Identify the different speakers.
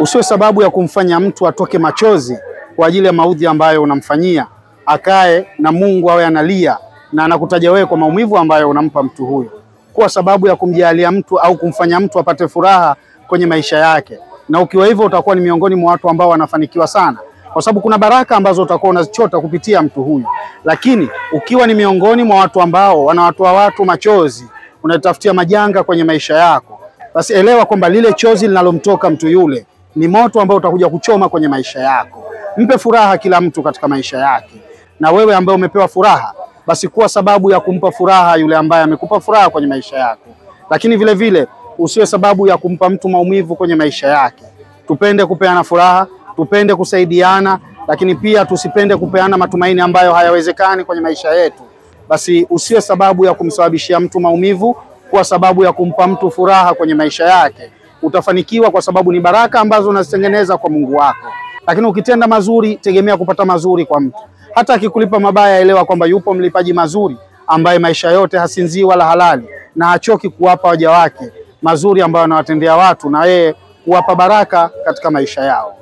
Speaker 1: Usiwe sababu ya kumfanya mtu atoke machozi kwa ajili ya maudhi ambayo unamfanyia, akae na Mungu awe analia na anakutaja wewe kwa maumivu ambayo unampa mtu huyo. Kuwa sababu ya kumjalia mtu au kumfanya mtu apate furaha kwenye maisha yake. Na ukiwa hivyo utakuwa ni miongoni mwa watu ambao wanafanikiwa sana, kwa sababu kuna baraka ambazo utakuwa unazichota kupitia mtu huyu. Lakini ukiwa ni miongoni mwa watu ambao wanawatoa watu machozi, unatafutia majanga kwenye maisha yako, basi elewa kwamba lile chozi linalomtoka mtu yule ni moto ambao utakuja kuchoma kwenye maisha yako. Mpe furaha kila mtu katika maisha yake, na wewe ambaye umepewa furaha, basi kuwa sababu ya kumpa furaha yule ambaye amekupa furaha kwenye maisha yako. Lakini vile vile usiwe sababu ya kumpa mtu maumivu kwenye maisha yake. Tupende kupeana furaha, tupende kusaidiana, lakini pia tusipende kupeana matumaini ambayo hayawezekani kwenye maisha yetu. Basi usiwe sababu ya kumsababishia mtu maumivu, kuwa sababu ya kumpa mtu furaha kwenye maisha yake. Utafanikiwa kwa sababu ni baraka ambazo unazitengeneza kwa Mungu wako. Lakini ukitenda mazuri, tegemea kupata mazuri kwa mtu. Hata akikulipa mabaya, elewa kwamba yupo mlipaji mazuri ambaye maisha yote hasinzii wala halali, na hachoki kuwapa waja wake mazuri ambayo anawatendea watu, na yeye kuwapa baraka katika maisha yao.